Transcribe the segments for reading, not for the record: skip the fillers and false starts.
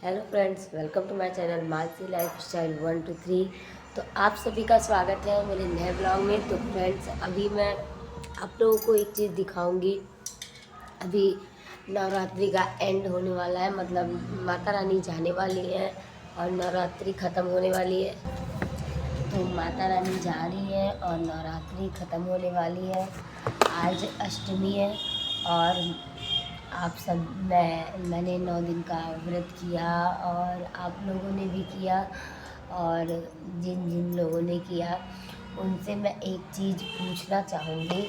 Hello friends, welcome to my channel Mansi life style 1 2 3। तो आप सभी का स्वागत है मेरे नए ब्लॉग में। तो फ्रेंड्स, अभी मैं आप लोगों को एक चीज़ दिखाऊंगी। अभी नवरात्रि का एंड होने वाला है, मतलब माता रानी जाने वाली है और नवरात्रि ख़त्म होने वाली है। तो माता रानी जा रही है और नवरात्रि ख़त्म होने वाली है। आज अष्टमी है और आप सब मैंने 9 दिन का व्रत किया और आप लोगों ने भी किया। और जिन जिन लोगों ने किया उनसे मैं एक चीज़ पूछना चाहूँगी।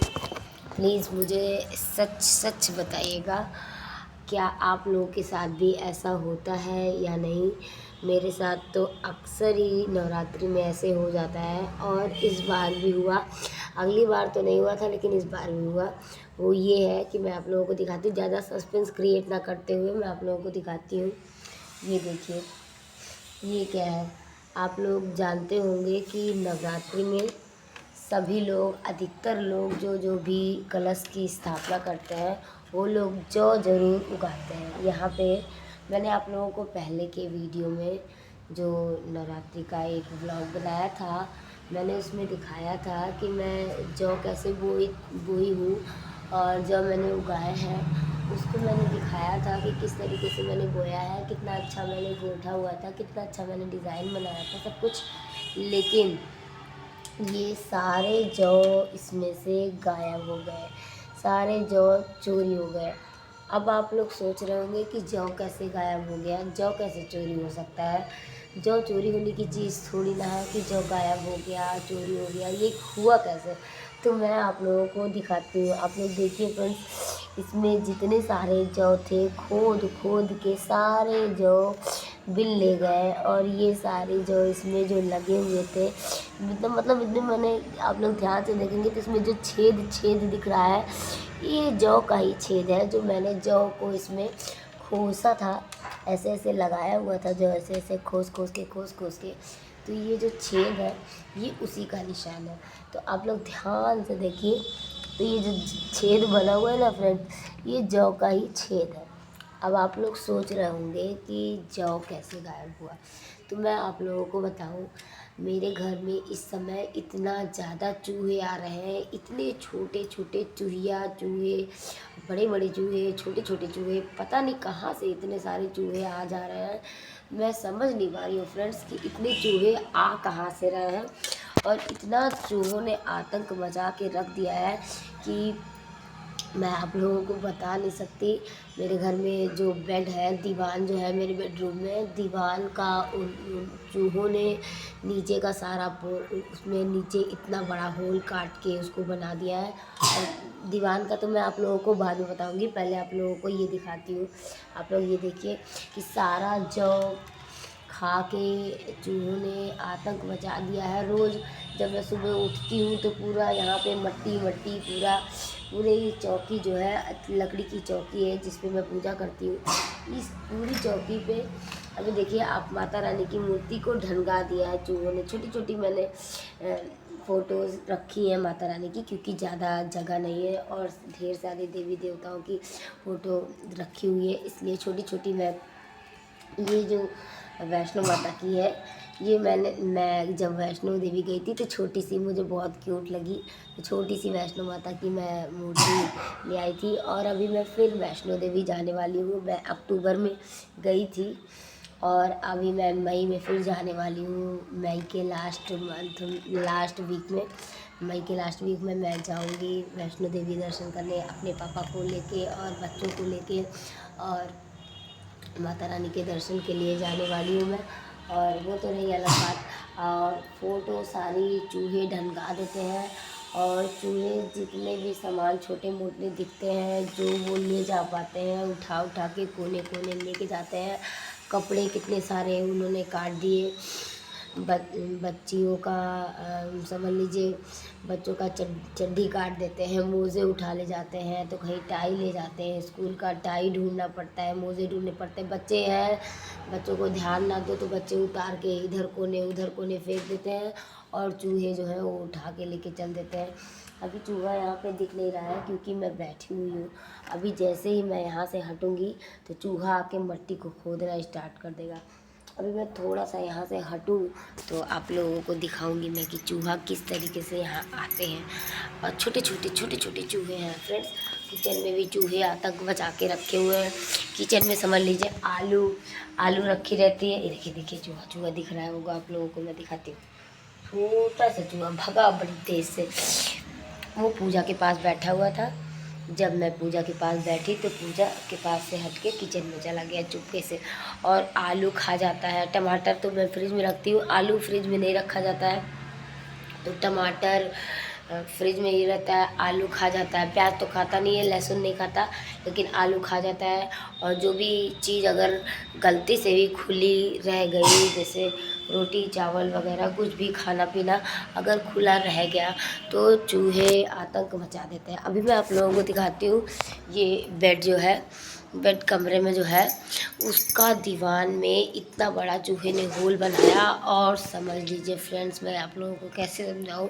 प्लीज़ मुझे सच सच बताइएगा, क्या आप लोगों के साथ भी ऐसा होता है या नहीं। मेरे साथ तो अक्सर ही नवरात्रि में ऐसे हो जाता है और इस बार भी हुआ। अगली बार तो नहीं हुआ था लेकिन इस बार भी हुआ। वो ये है कि मैं आप लोगों को दिखाती हूँ, ज़्यादा सस्पेंस क्रिएट ना करते हुए मैं आप लोगों को दिखाती हूँ। ये देखिए, ये क्या है। आप लोग जानते होंगे कि नवरात्रि में सभी लोग, अधिकतर लोग जो भी कलश की स्थापना करते हैं वो लोग जौ ज़रूर उगाते हैं। यहाँ पे मैंने आप लोगों को पहले के वीडियो में जो नवरात्रि का एक व्लॉग बनाया था, मैंने उसमें दिखाया था कि मैं जौ कैसे बोई हूँ और जब मैंने उगाए हैं उसको मैंने दिखाया था कि किस तरीके से मैंने बोया है, कितना अच्छा मैंने गोटा हुआ था, कितना अच्छा मैंने डिज़ाइन बनाया था सब कुछ। लेकिन ये सारे जौ इसमें से गायब हो गए, सारे जौ चोरी हो गए। अब आप लोग सोच रहे होंगे कि जौ कैसे गायब हो गया, जौ कैसे चोरी हो सकता है। जौ चोरी होने की चीज़ थोड़ी ना है कि जौ गायब हो गया, चोरी हो गया, ये हुआ कैसे। तो मैं आप लोगों को दिखाती हूँ। आप लोग देखिए फ्रेंड्स, इसमें जितने सारे जौ थे खोद खोद के सारे जौ बिल ले गए और ये सारे जो इसमें जो लगे हुए थे, मतलब इतने, मैंने आप लोग ध्यान से देखेंगे तो इसमें जो छेद छेद दिख रहा है ये जौ का ही छेद है। जो मैंने जौ को इसमें खोसा था, ऐसे ऐसे लगाया हुआ था, जो ऐसे ऐसे खोस खोस के, तो ये जो छेद है ये उसी का निशान है। तो आप लोग ध्यान से देखिए, तो ये जो छेद बना हुआ है ना फ्रेंड, ये जौ का ही छेद है। अब आप लोग सोच रहे होंगे कि जौ कैसे गायब हुआ। तो मैं आप लोगों को बताऊं, मेरे घर में इस समय इतना ज़्यादा चूहे आ रहे हैं, इतने छोटे छोटे चूहे, बड़े बड़े चूहे, छोटे छोटे चूहे, पता नहीं कहाँ से इतने सारे चूहे आ जा रहे हैं। मैं समझ नहीं पा रही हूँ फ्रेंड्स कि इतने चूहे आ कहाँ से रहे हैं। और इतना चूहों ने आतंक मचा के रख दिया है कि मैं आप लोगों को बता नहीं सकती। मेरे घर में जो बेड है, दीवान जो है मेरे बेडरूम में, दीवान का उन चूहों ने नीचे का सारा उसमें नीचे इतना बड़ा होल काट के उसको बना दिया है। और दीवान का तो मैं आप लोगों को बाद में बताऊंगी, पहले आप लोगों को ये दिखाती हूँ। आप लोग ये देखिए कि सारा जो खा के चूहों ने आतंक मचा दिया है। रोज़ जब मैं सुबह उठती हूँ तो पूरा यहाँ पे मट्टी मट्टी, पूरे ही चौकी जो है, लकड़ी की चौकी है जिस पे मैं पूजा करती हूँ, इस पूरी चौकी पे अभी देखिए आप, माता रानी की मूर्ति को ढंगा दिया है चूहों ने। छोटी छोटी मैंने फ़ोटोज़ रखी हैं माता रानी की, क्योंकि ज़्यादा जगह नहीं है और ढेर सारे देवी देवताओं की फ़ोटो रखी हुई है, इसलिए छोटी छोटी मैं, ये जो वैष्णो माता की है, ये मैं जब वैष्णो देवी गई थी तो छोटी सी मुझे बहुत क्यूट लगी, तो छोटी सी वैष्णो माता की मैं मूर्ति ले आई थी। और अभी मैं फिर वैष्णो देवी जाने वाली हूँ। मैं अक्टूबर में गई थी और अभी मैं मई में फिर जाने वाली हूँ। मई के लास्ट वीक में, मई के लास्ट वीक में मैं जाऊँगी वैष्णो देवी दर्शन करने, अपने पापा को लेके और बच्चों को लेके, और माता रानी के दर्शन के लिए जाने वाली हूँ मैं। और वो तो रही अलग बात, और फ़ोटो सारी चूहे ढंगा देते हैं। और चूहे जितने भी सामान छोटे मोटे दिखते हैं जो वो ले जा पाते हैं, उठा उठा के कोने कोने लेके जाते हैं। कपड़े कितने सारे उन्होंने काट दिए, बच्चियों का समझ लीजिए, बच्चों का चड्डी काट देते हैं, मोज़े उठा ले जाते हैं, तो कहीं टाई ले जाते हैं, स्कूल का टाई ढूंढना पड़ता है, मोज़े ढूंढने पड़ते हैं। बच्चे हैं, बच्चों को ध्यान ना दो तो बच्चे उतार के इधर कोने उधर कोने फेंक देते हैं और चूहे जो है वो उठा के लेके चल देते हैं। अभी चूहा यहाँ पे दिख नहीं रहा है क्योंकि मैं बैठी हुई हूँ। अभी जैसे ही मैं यहाँ से हटूँगी तो चूहा आके मिट्टी को खोदना स्टार्ट कर देगा। अभी मैं थोड़ा सा यहाँ से हटूँ तो आप लोगों को दिखाऊंगी मैं कि चूहा किस तरीके से यहाँ आते हैं। और छोटे छोटे चूहे हैं फ्रेंड्स। किचन में भी चूहे आतंक मचा के रखे हुए हैं। किचन में समझ लीजिए आलू रखी रहती है। ये देखिए चूहा दिख रहा होगा आप लोगों को, मैं दिखाती हूँ। छोटा सा चूहा भगा बड़ी तेज से। वो पूजा के पास बैठा हुआ था। जब मैं पूजा के पास बैठी तो पूजा के पास से हट के किचन में चला गया चुपके से, और आलू खा जाता है। टमाटर तो मैं फ्रिज में रखती हूँ, आलू फ्रिज में नहीं रखा जाता है। तो टमाटर फ्रिज में ही रहता है, आलू खा जाता है। प्याज तो खाता नहीं है, लहसुन नहीं खाता, लेकिन आलू खा जाता है। और जो भी चीज़ अगर गलती से भी खुली रह गई, जैसे रोटी चावल वगैरह कुछ भी खाना पीना अगर खुला रह गया तो चूहे आतंक मचा देते हैं। अभी मैं आप लोगों को दिखाती हूँ। ये बेड जो है, बेड कमरे में जो है उसका दीवान में इतना बड़ा चूहे ने होल बनाया। और समझ लीजिए फ्रेंड्स, मैं आप लोगों को कैसे समझाऊँ,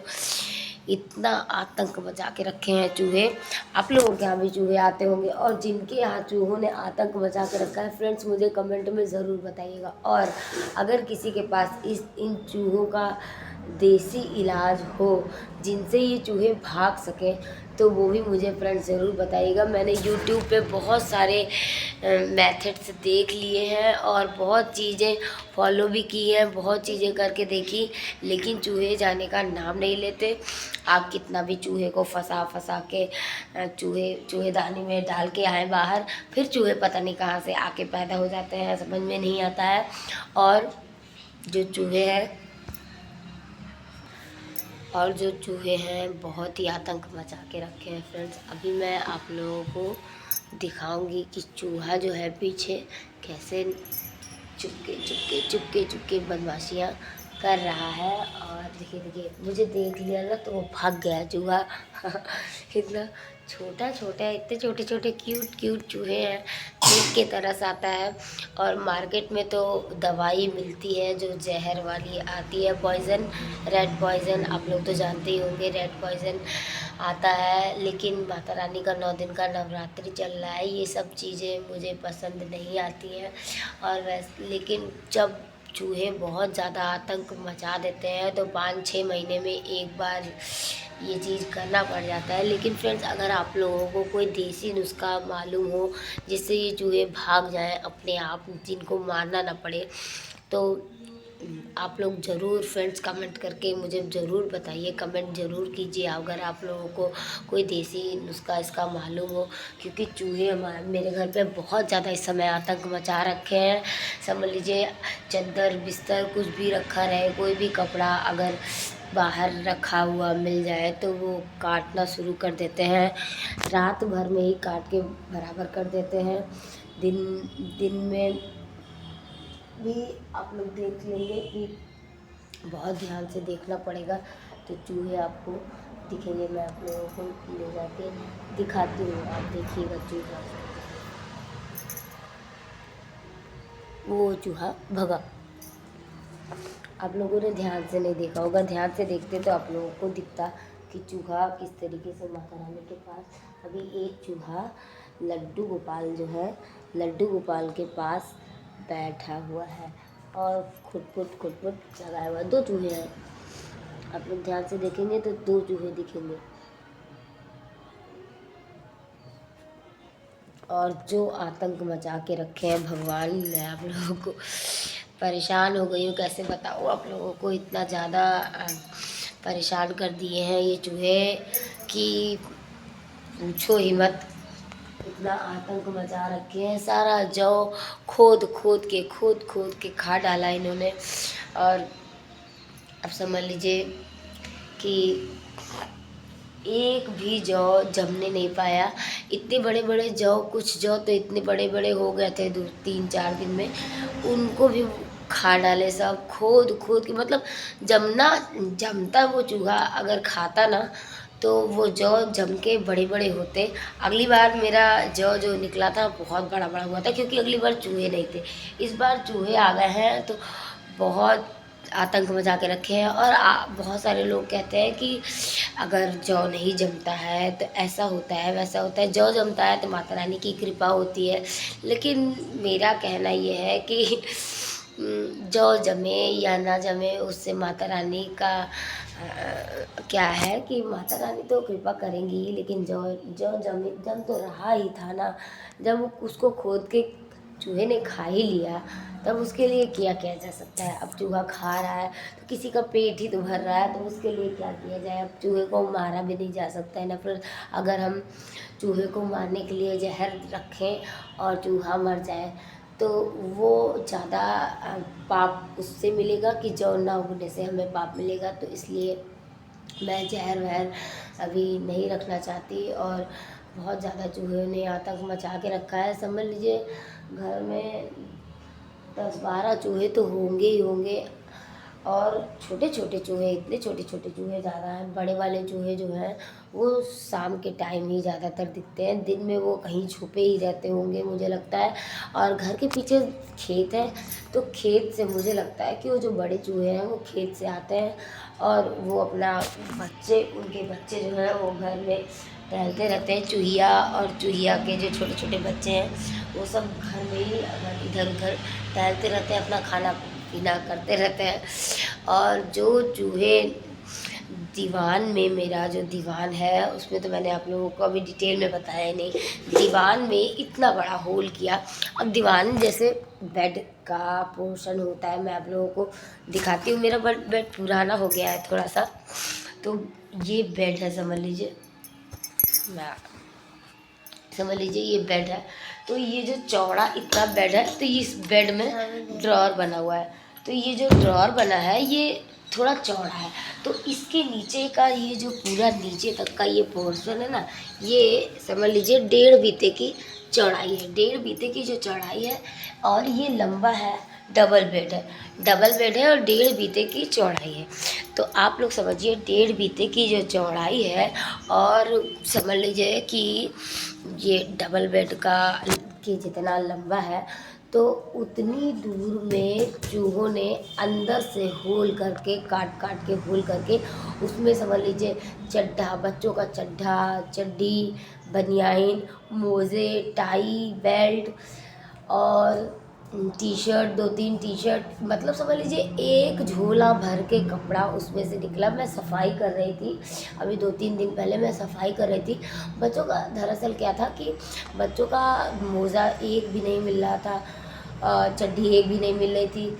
इतना आतंक मचा के रखे हैं चूहे। आप लोगों के यहाँ भी चूहे आते होंगे, और जिनके यहाँ चूहों ने आतंक मचा के रखा है फ्रेंड्स, मुझे कमेंट में ज़रूर बताइएगा। और अगर किसी के पास इन चूहों का देसी इलाज हो जिनसे ये चूहे भाग सकें तो वो भी मुझे फ्रेंड्स ज़रूर बताइएगा। मैंने यूट्यूब पे बहुत सारे मेथड्स देख लिए हैं और बहुत चीज़ें फॉलो भी की हैं, बहुत चीज़ें करके देखी, लेकिन चूहे जाने का नाम नहीं लेते। आप कितना भी चूहे को फंसा के चूहेदानी में डाल के आए बाहर, फिर चूहे पता नहीं कहाँ से आके पैदा हो जाते हैं, समझ में नहीं आता है। और जो चूहे हैं बहुत ही आतंक मचा के रखे हैं फ्रेंड्स। अभी मैं आप लोगों को दिखाऊंगी कि चूहा जो है पीछे कैसे चुपके बदमाशियाँ कर रहा है। और देखिए मुझे देख लिया ना तो वो भाग गया चूहा। इतना छोटा इतने छोटे क्यूट चूहे हैं, देख के तरस आता है। और मार्केट में तो दवाई मिलती है जो जहर वाली आती है, पॉइज़न, रेड पॉइज़न, आप लोग तो जानते ही होंगे रेड पॉइज़न आता है। लेकिन माता रानी का 9 दिन का नवरात्रि चल रहा है, ये सब चीज़ें मुझे पसंद नहीं आती हैं। और लेकिन जब चूहे बहुत ज़्यादा आतंक मचा देते हैं तो 5-6 महीने में एक बार ये चीज़ करना पड़ जाता है। लेकिन फ्रेंड्स, अगर आप लोगों को कोई देसी नुस्खा मालूम हो जिससे ये चूहे भाग जाएं अपने आप, जिनको मारना ना पड़े, तो आप लोग ज़रूर फ्रेंड्स कमेंट करके मुझे ज़रूर बताइए, कमेंट ज़रूर कीजिए अगर आप लोगों को कोई देसी नुस्खा इसका मालूम हो। क्योंकि चूहे मेरे घर पे बहुत ज़्यादा इस समय आतंक मचा रखे हैं। समझ लीजिए चादर बिस्तर कुछ भी रखा रहे, कोई भी कपड़ा अगर बाहर रखा हुआ मिल जाए तो वो काटना शुरू कर देते हैं। रात भर में ही काट के बराबर कर देते हैं। दिन में भी आप लोग देख लेंगे कि बहुत ध्यान से देखना पड़ेगा तो चूहे आपको दिखेंगे। मैं आप लोगों को ले जाके दिखाती हूँ, आप देखिएगा चूहा। वो चूहा भगा। आप लोगों ने ध्यान से नहीं देखा होगा, ध्यान से देखते तो आप लोगों को दिखता कि चूहा किस तरीके से माता रानी के पास। अभी एक चूहा लड्डू गोपाल के पास बैठा हुआ है और खुटपुट लगाया हुआ है। 2 चूहे हैं, आप लोग ध्यान से देखेंगे तो 2 चूहे दिखेंगे। और जो आतंक मचा के रखे हैं भगवान, मैं आप लोगों को परेशान हो गई हूँ, कैसे बताऊँ आप लोगों को, इतना ज़्यादा परेशान कर दिए हैं ये चूहे कि पूछो ही मत। इतना आतंक मचा रखे हैं, सारा जौ खोद के खा डाला इन्होंने। और अब समझ लीजिए कि एक भी जौ जमने नहीं पाया। इतने बड़े जौ, कुछ जौ तो इतने बड़े हो गए थे 2-3-4 दिन में, उनको भी खा डाले सब खोद के। मतलब जमता वो चूहा अगर खाता ना तो वो जौ जम के बड़े होते। अगली बार मेरा जौ जो निकला था बहुत बड़ा हुआ था, क्योंकि अगली बार चूहे नहीं थे, इस बार चूहे आ गए हैं तो बहुत आतंक मचा के रखे हैं। और बहुत सारे लोग कहते हैं कि अगर जौ नहीं जमता है तो ऐसा होता है वैसा होता है, जौ जमता है तो माता रानी की कृपा होती है। लेकिन मेरा कहना ये है कि जौ जमे या ना जमे उससे माता रानी का क्या है कि माता रानी तो कृपा करेंगी ही, लेकिन जौ जौ जम तो रहा ही था ना। जब उसको खोद के चूहे ने खा ही लिया तब उसके लिए क्या किया जा सकता है। अब चूहा खा रहा है तो किसी का पेट ही तो भर रहा है, तो उसके लिए क्या किया जाए। अब चूहे को मारा भी नहीं जा सकता है ना, फिर अगर हम चूहे को मारने के लिए जहर रखें और चूहा मर जाए तो वो ज़्यादा पाप उससे मिलेगा कि जौ ना उगने से हमें पाप मिलेगा। तो इसलिए मैं जहर वहर अभी नहीं रखना चाहती। और बहुत ज़्यादा चूहे ने आतंक मचा के रखा है, समझ लीजिए घर में 10-12 चूहे तो होंगे ही होंगे। और छोटे छोटे चूहे, इतने छोटे छोटे चूहे ज़्यादा हैं। बड़े वाले चूहे जो हैं वो शाम के टाइम ही ज़्यादातर दिखते हैं, दिन में वो कहीं छुपे ही रहते होंगे मुझे लगता है। और घर के पीछे खेत है तो खेत से मुझे लगता है कि वो जो बड़े चूहे हैं वो खेत से आते हैं और वो अपना उनके बच्चे जो हैं वो घर में टहलते रहते हैं। चूहिया और चूहिया के जो छोटे छोटे बच्चे हैं वो सब घर में ही इधर उधर टहलते रहते हैं, अपना खाना पीना करते रहते हैं। और जो चूहे दीवान में, मेरा जो दीवान है उसमें तो मैंने आप लोगों को अभी डिटेल में बताया ही नहीं। दीवान में इतना बड़ा होल किया। अब दीवान जैसे बेड का पोर्शन होता है, मैं आप लोगों को दिखाती हूँ। मेरा बेड पुराना हो गया है थोड़ा सा, तो ये बेड है, समझ लीजिए ये बेड है। तो ये जो चौड़ा इतना बेड है, तो इस बेड में ड्रॉअर बना हुआ है। तो ये जो ड्रॉअर बना है ये थोड़ा चौड़ा है, तो इसके नीचे का ये जो पूरा नीचे तक का ये पोर्शन है ना, ये समझ लीजिए 1.5 बीते की चौड़ाई है। 1.5 बीते की जो चौड़ाई है और ये लंबा है, डबल बेड है और 1.5 बीते की चौड़ाई है। तो आप लोग समझिए 1.5 बीते की जो चौड़ाई है और समझ लीजिए कि ये डबल बेड का के जितना लंबा है, तो उतनी दूर में चूहों ने अंदर से होल करके काट के होल करके उसमें समझ लीजिए चड्ढा, बच्चों का चड्ढा, चड्डी, बनियाइन, मोज़े, टाई, बेल्ट और टी शर्ट, 2-3 टी शर्ट, मतलब समझ लीजिए एक झोला भर के कपड़ा उसमें से निकला। मैं सफाई कर रही थी, अभी 2-3 दिन पहले मैं सफाई कर रही थी। बच्चों का दरअसल क्या था कि बच्चों का मोज़ा एक भी नहीं मिल रहा था, चड्डी एक भी नहीं मिल रही थी,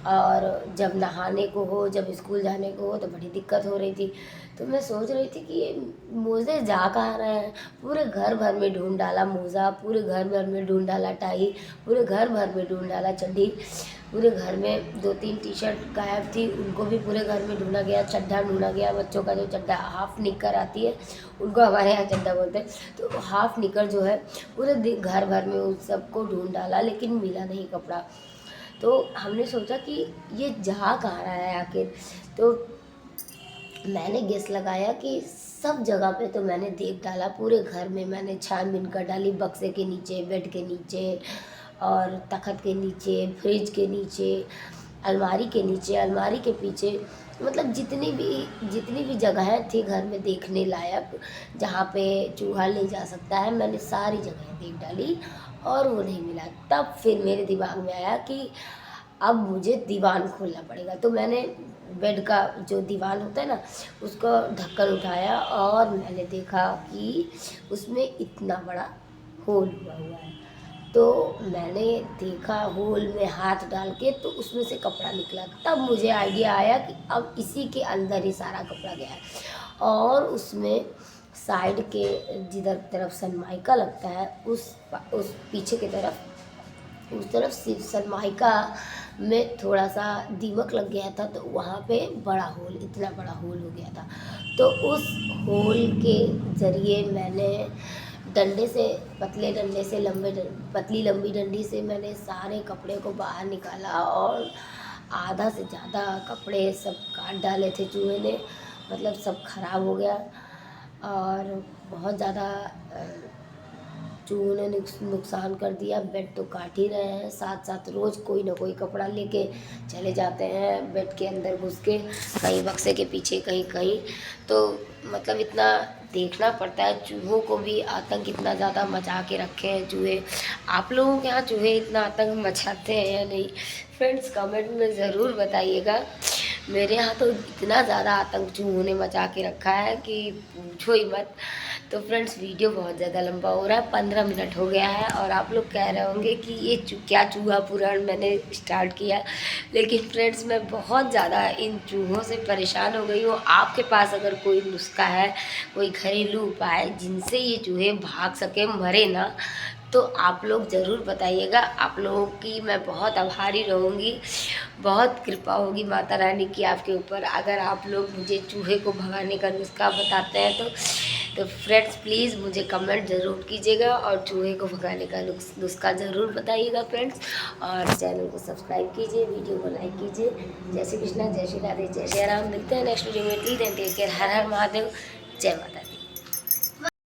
और जब नहाने को हो, जब स्कूल जाने को हो तो बड़ी दिक्कत हो रही थी। तो मैं सोच रही थी कि ये मोज़े जा कहाँ रहे हैं। पूरे घर भर में ढूंढ डाला मोज़ा, पूरे घर भर में ढूंढ डाला टाई, पूरे घर भर में ढूंढ डाला चड्डी, पूरे घर में 2-3 टी शर्ट गायब थी, उनको भी पूरे घर में ढूंढा गया। चड्ढा ढूंढा गया, बच्चों का जो चड्ढा हाफ निकर आती है उनको हमारे यहाँ चड्ढा बोलते हैं, तो हाफ निकर जो है पूरे घर भर में उन सबको ढूंढ डाला, लेकिन मिला नहीं कपड़ा। तो हमने सोचा कि ये जा कहाँ रहा है आखिर। तो मैंने गेस लगाया कि सब जगह पे तो मैंने देख डाला, पूरे घर में मैंने छानबीन कर डाली, बक्से के नीचे, बेड के नीचे और तखत के नीचे, फ्रिज के नीचे, अलमारी के नीचे, अलमारी के पीछे, मतलब जितनी भी जगहें थी घर में देखने लायक जहाँ पे चूहा ले जा सकता है, मैंने सारी जगहें देख डाली और वो नहीं मिला। तब फिर मेरे दिमाग में आया कि अब मुझे दीवान खोलना पड़ेगा। तो मैंने बेड का जो दीवान होता है ना उसको ढक्कन उठाया और मैंने देखा कि उसमें इतना बड़ा होल हुआ है। तो मैंने देखा होल में हाथ डाल के, तो उसमें से कपड़ा निकला। तब मुझे आइडिया आया कि अब इसी के अंदर ही सारा कपड़ा गया है। और उसमें साइड के जिधर तरफ सनमाइका लगता है उस पीछे की तरफ, उस तरफ सिर्फ सनमाइका में थोड़ा सा दीमक लग गया था, तो वहाँ पे बड़ा होल, इतना बड़ा होल हो गया था। तो उस होल के ज़रिए मैंने डंडे से, पतले डंडे से, पतली लंबी डंडी से मैंने सारे कपड़े को बाहर निकाला और आधा से ज़्यादा कपड़े सब काट डाले थे चूहे ने, मतलब सब खराब हो गया। और बहुत ज़्यादा चूहों ने नुकसान कर दिया। बेड तो काट ही रहे हैं, साथ साथ रोज़ कोई ना कोई कपड़ा लेके चले जाते हैं बेड के अंदर घुस के, कहीं बक्से के पीछे कहीं कहीं। तो मतलब इतना देखना पड़ता है, चूहों को भी आतंक इतना ज़्यादा मचा के रखे हैं चूहे। आप लोगों के यहाँ चूहे इतना आतंक मचाते हैं या नहीं फ्रेंड्स, कमेंट में ज़रूर बताइएगा। मेरे यहाँ तो इतना ज़्यादा आतंक चूहों ने मचा के रखा है कि पूछो ही मत। तो फ्रेंड्स, वीडियो बहुत ज़्यादा लंबा हो रहा है, 15 मिनट हो गया है। और आप लोग कह रहे होंगे कि ये क्या चूहा पुराण मैंने स्टार्ट किया, लेकिन फ्रेंड्स मैं बहुत ज़्यादा इन चूहों से परेशान हो गई हूँ। आपके पास अगर कोई नुस्खा है, कोई घरेलू उपाय जिनसे ये चूहे भाग सके, मरे ना, तो आप लोग ज़रूर बताइएगा। आप लोगों की मैं बहुत आभारी रहूँगी, बहुत कृपा होगी माता रानी की आपके ऊपर अगर आप लोग मुझे चूहे को भगाने का नुस्खा बताते हैं तो फ्रेंड्स प्लीज़ मुझे कमेंट ज़रूर कीजिएगा और चूहे को भगाने का नुस्खा ज़रूर बताइएगा फ्रेंड्स। और चैनल को सब्सक्राइब कीजिए, वीडियो को लाइक कीजिए। जय श्री कृष्णा, जय श्री राधे, जय श्री राम। मिलते हैं नेक्स्ट वीडियो में। टेक केयर, हर हर महादेव, जय माता।